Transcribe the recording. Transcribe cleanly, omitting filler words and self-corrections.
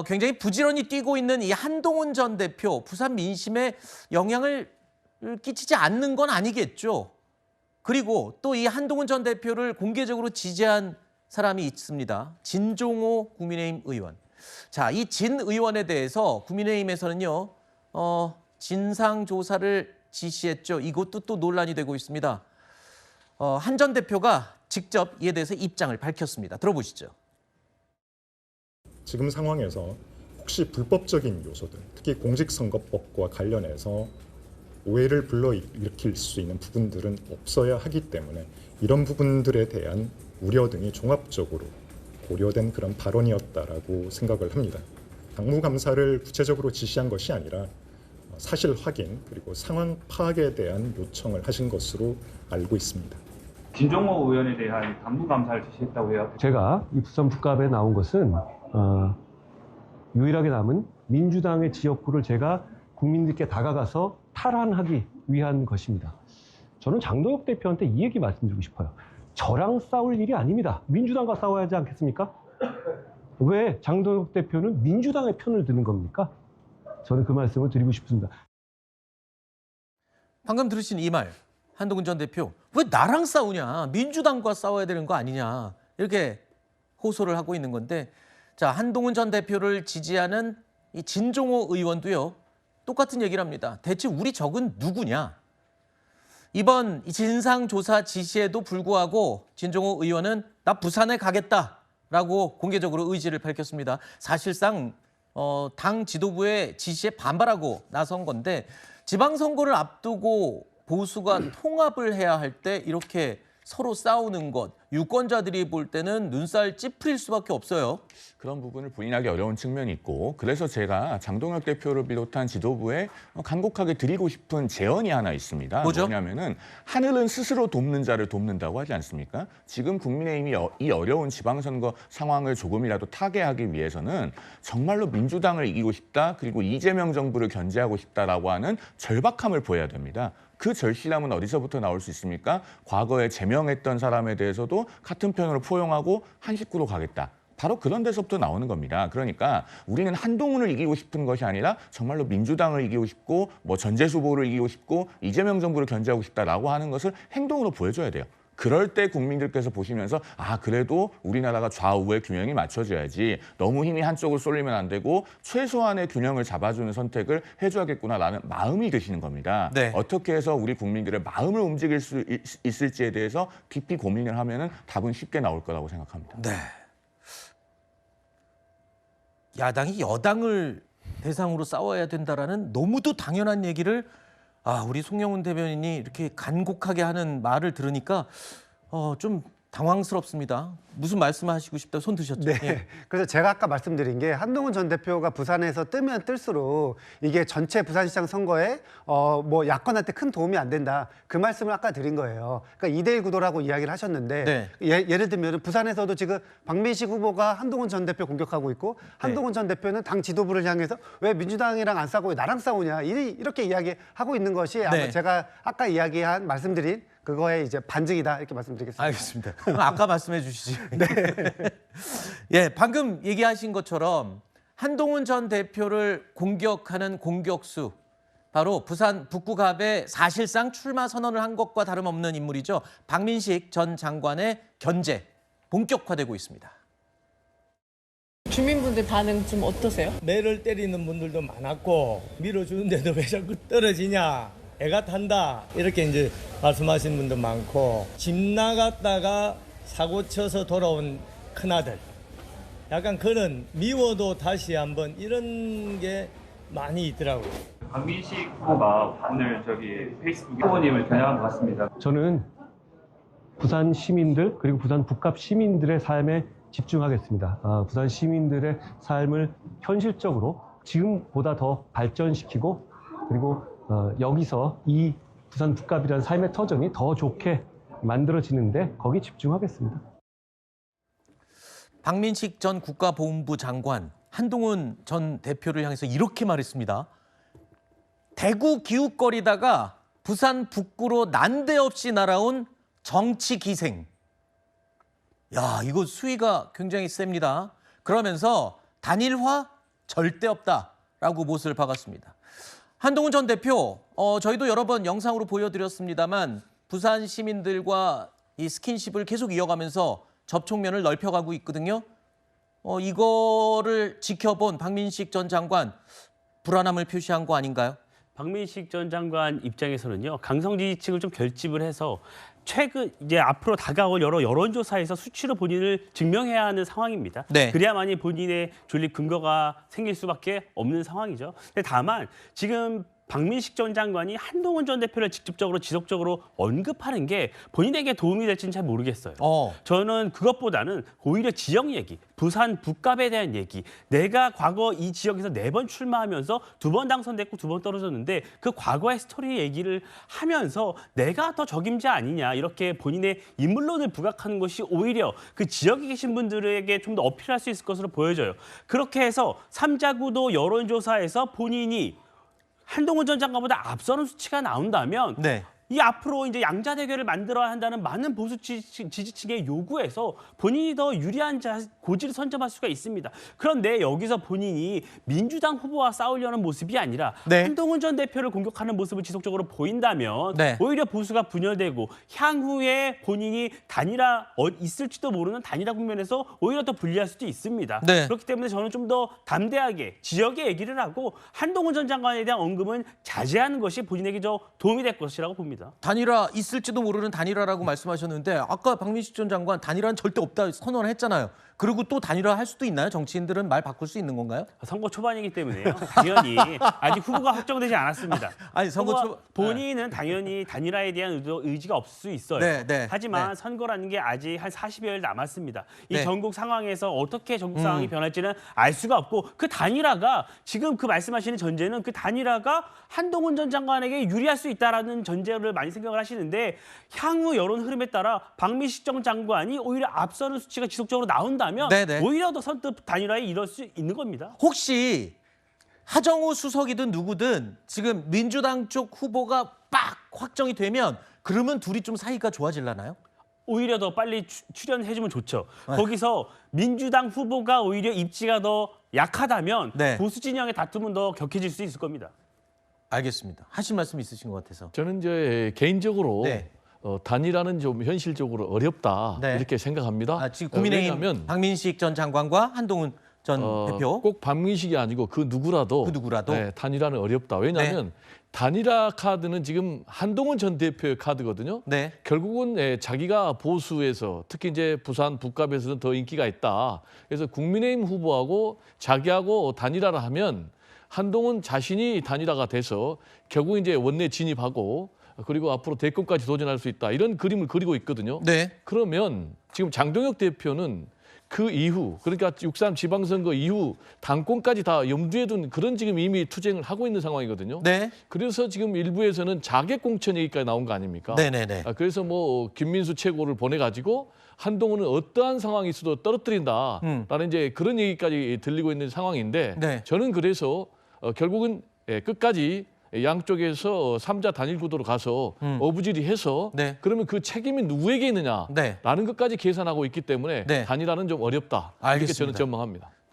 굉장히 부지런히 뛰고 있는 이 한동훈 전 대표, 부산 민심에 영향을 끼치지 않는 건 아니겠죠. 그리고 또 이 한동훈 전 대표를 공개적으로 지지한 사람이 있습니다. 진종호 국민의힘 의원. 자, 이 진 의원에 대해서 국민의힘에서는요, 진상조사를 지시했죠. 이것도 또 논란이 되고 있습니다. 한 전 대표가 직접 이에 대해서 입장을 밝혔습니다. 들어보시죠. 지금 상황에서 혹시 불법적인 요소들, 특히 공직선거법과 관련해서 오해를 불러일으킬 수 있는 부분들은 없어야 하기 때문에 이런 부분들에 대한 우려 등이 종합적으로 고려된 그런 발언이었다라고 생각을 합니다. 당무감사를 구체적으로 지시한 것이 아니라 사실 확인 그리고 상황 파악에 대한 요청을 하신 것으로 알고 있습니다. 진종호 의원에 대한 당무감사를 지시했다고 해요. 제가 이 부산 북갑에 나온 것은 유일하게 남은 민주당의 지역구를 제가 국민들께 다가가서 탈환하기 위한 것입니다. 저는 장동혁 대표한테 이 얘기 말씀드리고 싶어요. 저랑 싸울 일이 아닙니다. 민주당과 싸워야 하지 않겠습니까? 왜 장동혁 대표는 민주당의 편을 드는 겁니까? 저는 그 말씀을 드리고 싶습니다. 방금 들으신 이 말, 한동훈 전 대표, 왜 나랑 싸우냐? 민주당과 싸워야 되는 거 아니냐? 이렇게 호소를 하고 있는 건데, 자, 한동훈 전 대표를 지지하는 이 진종호 의원도요, 똑같은 얘기를 합니다. 대체 우리 적은 누구냐? 이번 진상조사 지시에도 불구하고 진종호 의원은 나 부산에 가겠다라고 공개적으로 의지를 밝혔습니다. 사실상 당 지도부의 지시에 반발하고 나선 건데, 지방선거를 앞두고 보수가 통합을 해야 할 때 이렇게 서로 싸우는 것, 유권자들이 볼 때는 눈살 찌푸릴 수밖에 없어요. 그런 부분을 부인하기 어려운 측면이 있고, 그래서 제가 장동혁 대표를 비롯한 지도부에 간곡하게 드리고 싶은 제언이 하나 있습니다. 뭐죠? 뭐냐면은 하늘은 스스로 돕는 자를 돕는다고 하지 않습니까? 지금 국민의힘이 이 어려운 지방선거 상황을 조금이라도 타개하기 위해서는 정말로 민주당을 이기고 싶다, 그리고 이재명 정부를 견제하고 싶다라고 하는 절박함을 보여야 됩니다. 그 절실함은 어디서부터 나올 수 있습니까? 과거에 제명했던 사람에 대해서도 같은 편으로 포용하고 한 식구로 가겠다. 바로 그런 데서부터 나오는 겁니다. 그러니까 우리는 한동훈을 이기고 싶은 것이 아니라 정말로 민주당을 이기고 싶고 전재수 후보를 이기고 싶고 이재명 정부를 견제하고 싶다라고 하는 것을 행동으로 보여줘야 돼요. 그럴 때 국민들께서 보시면서 그래도 우리나라가 좌우의 균형이 맞춰져야지 너무 힘이 한쪽으로 쏠리면 안 되고 최소한의 균형을 잡아주는 선택을 해줘야겠구나라는 마음이 드시는 겁니다. 네. 어떻게 해서 우리 국민들의 마음을 움직일 수 있을지에 대해서 깊이 고민을 하면은 답은 쉽게 나올 거라고 생각합니다. 네. 야당이 여당을 대상으로 싸워야 된다라는 너무도 당연한 얘기를 우리 송영훈 대변인이 이렇게 간곡하게 하는 말을 들으니까 좀 당황스럽습니다. 무슨 말씀하시고 싶다 손 드셨죠? 네. 예. 그래서 제가 아까 말씀드린 게 한동훈 전 대표가 부산에서 뜨면 뜰수록 이게 전체 부산시장 선거에 야권한테 큰 도움이 안 된다. 그 말씀을 아까 드린 거예요. 그러니까 2대1 구도라고 이야기를 하셨는데 네. 예를 들면 부산에서도 지금 박민식 후보가 한동훈 전 대표 공격하고 있고 한동훈 전 대표는 당 지도부를 향해서 왜 민주당이랑 안 싸우고 왜 나랑 싸우냐 이렇게 이야기하고 있는 것이 아마 네. 제가 아까 말씀드린 그거에 이제 반증이다 이렇게 말씀드리겠습니다. 알겠습니다. 아까 말씀해 주시지. 네. 예, 방금 얘기하신 것처럼 한동훈 전 대표를 공격하는 공격수, 바로 부산 북구갑에 사실상 출마 선언을 한 것과 다름없는 인물이죠. 박민식 전 장관의 견제 본격화되고 있습니다. 주민분들 반응 좀 어떠세요? 매를 때리는 분들도 많았고 밀어주는데도 왜 자꾸 떨어지냐, 애가 탄다 이렇게 이제 말씀하시는 분도 많고, 집 나갔다가 사고 쳐서 돌아온 큰아들, 약간 그런 미워도 다시 한번 이런 게 많이 있더라고요. 박민식 후보가 오늘 페이스북 후보님을 겨냥한 것 같습니다. 저는 부산 시민들 그리고 부산 북갑 시민들의 삶에 집중하겠습니다. 부산 시민들의 삶을 현실적으로 지금보다 더 발전시키고, 그리고 여기서 이 부산 북갑이라는 삶의 터전이 더 좋게 만들어지는데 거기 집중하겠습니다. 박민식 전 국가보훈부 장관, 한동훈 전 대표를 향해서 이렇게 말했습니다. 대구 기웃거리다가 부산 북구로 난데없이 날아온 정치 기생. 야, 이거 수위가 굉장히 셉니다. 그러면서 단일화 절대 없다라고 못을 박았습니다. 한동훈 전 대표, 저희도 여러 번 영상으로 보여드렸습니다만 부산 시민들과 이 스킨십을 계속 이어가면서 접촉면을 넓혀가고 있거든요. 이거를 지켜본 박민식 전 장관 불안함을 표시한 거 아닌가요? 박민식 전 장관 입장에서는요, 강성 지지층을 좀 결집을 해서 최근 이제 앞으로 다가올 여러 여론조사에서 수치로 본인을 증명해야 하는 상황입니다. 네. 그래야만이 본인의 존립 근거가 생길 수밖에 없는 상황이죠. 근데 다만 지금 박민식 전 장관이 한동훈 전 대표를 직접적으로 지속적으로 언급하는 게 본인에게 도움이 될지는 잘 모르겠어요. 저는 그것보다는 오히려 지역 얘기, 부산 북갑에 대한 얘기, 내가 과거 이 지역에서 4번 출마하면서 2번 당선됐고 2번 떨어졌는데 그 과거의 스토리 얘기를 하면서 내가 더 적임자 아니냐 이렇게 본인의 인물론을 부각하는 것이 오히려 그 지역에 계신 분들에게 좀 더 어필할 수 있을 것으로 보여져요. 그렇게 해서 3자구도 여론조사에서 본인이 한동훈 전 장관보다 앞서는 수치가 나온다면 네. 이 앞으로 이제 양자 대결을 만들어야 한다는 많은 보수 지지층의 요구에서 본인이 더 유리한 고지를 선점할 수가 있습니다. 그런데 여기서 본인이 민주당 후보와 싸우려는 모습이 아니라 네. 한동훈 전 대표를 공격하는 모습을 지속적으로 보인다면 네. 오히려 보수가 분열되고 향후에 본인이 단일화 있을지도 모르는 단일화 국면에서 오히려 더 불리할 수도 있습니다. 네. 그렇기 때문에 저는 좀 더 담대하게 지역의 얘기를 하고 한동훈 전 장관에 대한 언급은 자제하는 것이 본인에게 더 도움이 될 것이라고 봅니다. 단일화 있을지도 모르는 단일화라고 말씀하셨는데 아까 박민식 전 장관 단일화는 절대 없다 선언을 했잖아요. 그리고 또 단일화 할 수도 있나요? 정치인들은 말 바꿀 수 있는 건가요? 선거 초반이기 때문에요. 당연히 아직 후보가 확정되지 않았습니다. 아니 선거 초 본인은 당연히 단일화에 대한 의지가 없을 수 있어요. 네, 네, 하지만 네. 선거라는 게 아직 한 40여일 남았습니다. 이 네. 전국 상황에서 어떻게 전국 상황이 변할지는 알 수가 없고 그 단일화가 지금 그 말씀하시는 전제는 그 단일화가 한동훈 전 장관에게 유리할 수 있다라는 전제를 많이 생각을 하시는데 향후 여론 흐름에 따라 박민식 전 장관이 오히려 앞서는 수치가 지속적으로 나온다면 네네. 오히려 더 선뜻 단일화에 이럴 수 있는 겁니다. 혹시 하정우 수석이든 누구든 지금 민주당 쪽 후보가 빡 확정이 되면 그러면 둘이 좀 사이가 좋아질라나요? 오히려 더 빨리 출연해주면 좋죠. 거기서 민주당 후보가 오히려 입지가 더 약하다면 네. 보수 진영의 다툼은 더 격해질 수 있을 겁니다. 알겠습니다. 하실 말씀 있으신 것 같아서. 저는 이제 개인적으로 네. 단일화는 좀 현실적으로 어렵다 네. 이렇게 생각합니다. 지금 국민의힘 왜냐하면 박민식 전 장관과 한동훈 전 대표 꼭 박민식이 아니고 그 누구라도, 네, 단일화는 어렵다. 왜냐하면 단일화 카드는 지금 한동훈 전 대표의 카드거든요. 네. 결국은 자기가 보수에서 특히 이제 부산 북갑에서는 더 인기가 있다. 그래서 국민의힘 후보하고 자기하고 단일화를 하면 한동훈 자신이 단일화가 돼서 결국 이제 원내 진입하고 그리고 앞으로 대권까지 도전할 수 있다. 이런 그림을 그리고 있거든요. 네. 그러면 지금 장동혁 대표는 그 이후 그러니까 6.3 지방선거 이후 당권까지 다 염두에 둔 그런 지금 이미 투쟁을 하고 있는 상황이거든요. 네. 그래서 지금 일부에서는 자객 공천 얘기까지 나온 거 아닙니까? 네네네. 그래서 뭐 김민수 최고를 보내가지고 한동훈은 어떠한 상황이 있어도 떨어뜨린다라는 이제 그런 얘기까지 들리고 있는 상황인데 네. 저는 그래서 결국은 끝까지 양쪽에서 3자 단일 구도로 가서 어부지리해서 네. 그러면 그 책임이 누구에게 있느냐라는 네. 것까지 계산하고 있기 때문에 네. 단일화는 좀 어렵다. 이렇게 알겠습니다. 저는 전망합니다.